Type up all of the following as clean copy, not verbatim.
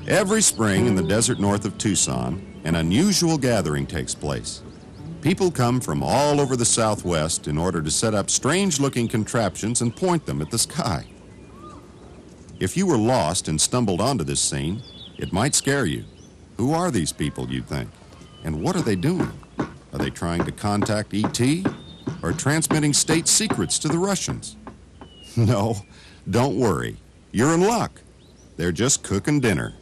Every spring in the desert north of Tucson, an unusual gathering takes place. People come from all over the Southwest in order to set up strange-looking contraptions and point them at the sky. If you were lost and stumbled onto this scene, it might scare you. Who are these people, you'd think? And what are they doing? Are they trying to contact E.T. or transmitting state secrets to the Russians? No, don't worry. You're in luck. They're just cooking dinner.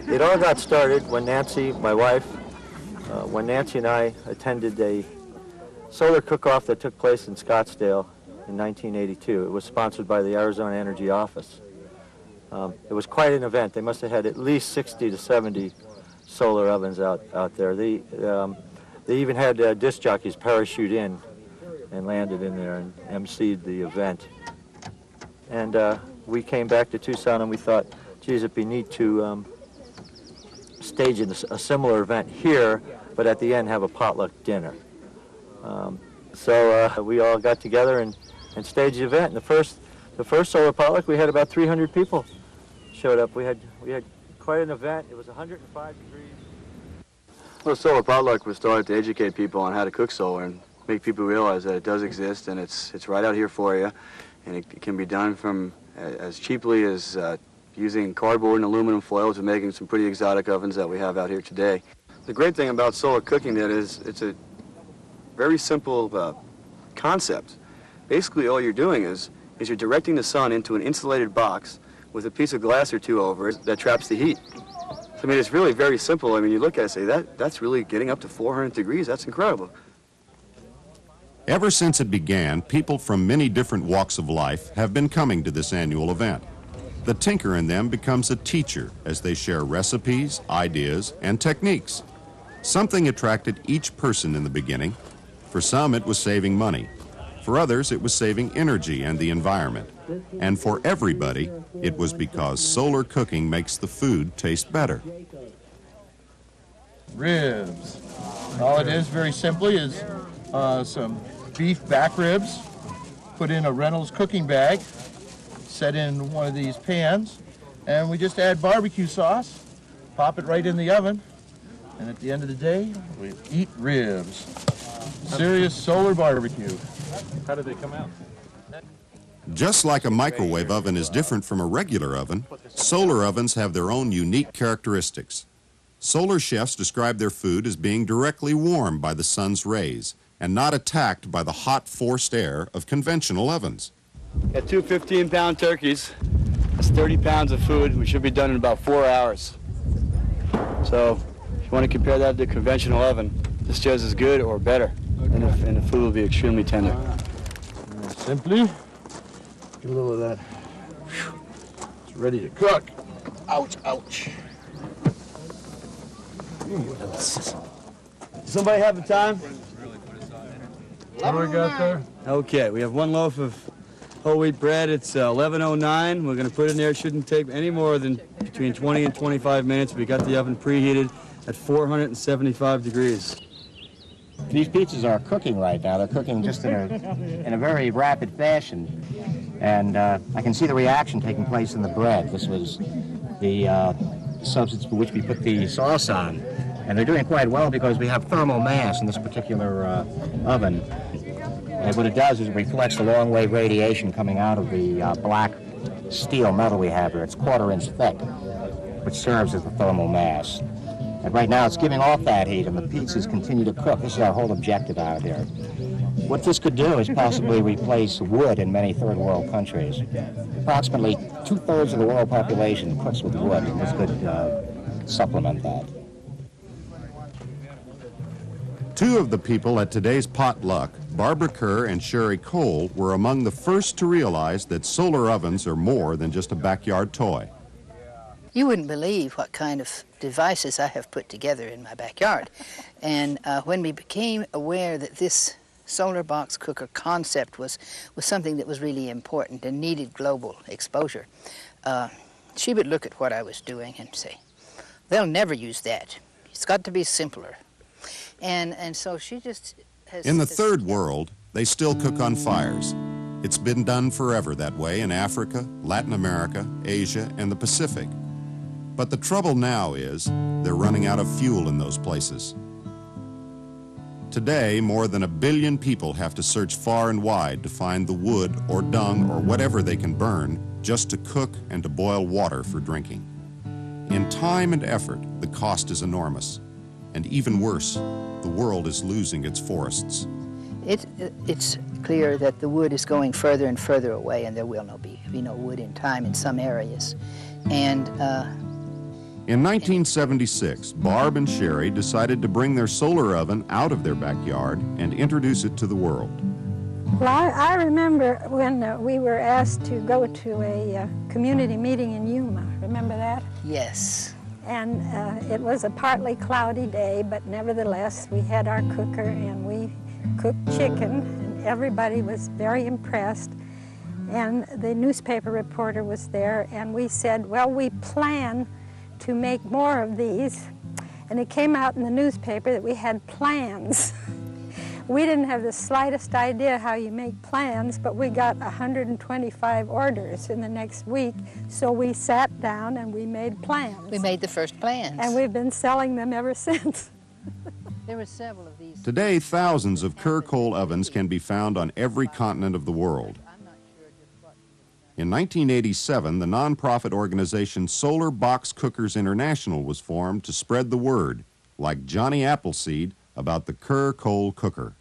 It all got started when Nancy, my wife, when Nancy and I attended a solar cook-off that took place in Scottsdale in 1982. It was sponsored by the Arizona Energy Office. It was quite an event. They must have had at least 60 to 70 solar ovens out there. They even had disc jockeys parachute in and landed in there and emceed the event. And we came back to Tucson and we thought, geez, it'd be neat to stage a similar event here, but at the end have a potluck dinner. So we all got together and staged the event. And the first solar potluck, we had about 300 people showed up. We had quite an event. It was 105 degrees. Well, solar potluck was started to educate people on how to cook solar and make people realize that it does exist and it's right out here for you, and it can be done from as cheaply as using cardboard and aluminum foil to making some pretty exotic ovens that we have out here today. The great thing about solar cooking is it's a very simple concept. Basically, all you're doing is you're directing the sun into an insulated box with a piece of glass or two over it that traps the heat. So, I mean, it's really very simple. I mean, you look at it and say, that's really getting up to 400 degrees. That's incredible. Ever since it began, people from many different walks of life have been coming to this annual event. The tinker in them becomes a teacher as they share recipes, ideas, and techniques. Something attracted each person in the beginning. For some, it was saving money. For others, it was saving energy and the environment. And for everybody, it was because solar cooking makes the food taste better. Ribs. All it is, very simply, is some beef back ribs, put in a Reynolds cooking bag, set in one of these pans, and we just add barbecue sauce, pop it right in the oven, and at the end of the day, we eat ribs. Serious solar barbecue. How did they come out? Just like a microwave oven is different from a regular oven, solar ovens have their own unique characteristics. Solar chefs describe their food as being directly warmed by the sun's rays and not attacked by the hot forced air of conventional ovens. Got two 15-pound turkeys. That's 30 pounds of food. We should be done in about 4 hours. So if you want to compare that to a conventional oven, this just as good or better, and the food will be extremely tender. Simply, get a little of that. It's ready to cook. Ouch, ouch. Somebody have the time? What do we got there? Okay, we have one loaf of whole wheat bread. It's 11:09. We're going to put it in there. It shouldn't take any more than between 20 and 25 minutes. We got the oven preheated at 475 degrees. These pizzas are cooking right now. They're cooking just in a very rapid fashion. And I can see the reaction taking place in the bread. This was the substance for which we put the sauce on. And they're doing quite well because we have thermal mass in this particular oven. And what it does is it reflects the long-wave radiation coming out of the black steel metal we have here. It's 1/4 inch thick, which serves as the thermal mass. And right now it's giving off that heat, and the pizzas continue to cook. This is our whole objective out here. What this could do is possibly replace wood in many third-world countries. Approximately 2/3 of the world population cooks with wood, and this could supplement that. Two of the people at today's potluck, Barbara Kerr and Sherry Cole, were among the first to realize that solar ovens are more than just a backyard toy. You wouldn't believe what kind of devices I have put together in my backyard. And when we became aware that this solar box cooker concept was something that was really important and needed global exposure, she would look at what I was doing and say, they'll never use that. It's got to be simpler. And so she just has... In the third world, they still cook on fires. It's been done forever that way in Africa, Latin America, Asia, and the Pacific. But the trouble now is they're running out of fuel in those places. Today, more than 1 billion people have to search far and wide to find the wood or dung or whatever they can burn just to cook and to boil water for drinking. In time and effort, the cost is enormous. And even worse, the world is losing its forests. It's clear that the wood is going further and further away, and there will be no wood in time in some areas. And in 1976, Barb and Sherry decided to bring their solar oven out of their backyard and introduce it to the world. Well, I remember when we were asked to go to a community meeting in Yuma. Remember that? yes, And it was a partly cloudy day, but nevertheless, we had our cooker and we cooked chicken, and everybody was very impressed. And the newspaper reporter was there, and we said, well, we plan to make more of these. And it came out in the newspaper that we had plans. We didn't have the slightest idea how you make plans, but we got 125 orders in the next week, so we sat down and we made plans. we made the first plans. And we've been selling them ever since. There were several of these. Today, thousands of Kerr coal ovens can be found on every continent of the world. In 1987, the nonprofit organization Solar Box Cookers International was formed to spread the word, like Johnny Appleseed, about the Kerr coal cooker.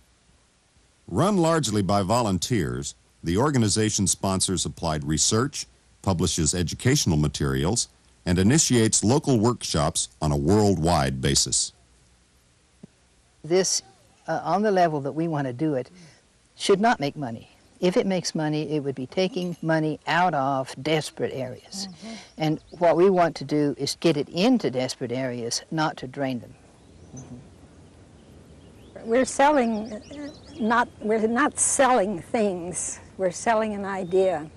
Run largely by volunteers, the organization sponsors applied research, publishes educational materials, and initiates local workshops on a worldwide basis. This, on the level that we want to do it, should not make money. If it makes money, it would be taking money out of desperate areas. And what we want to do is get it into desperate areas, not to drain them. We're selling, we're not selling things, we're selling an idea.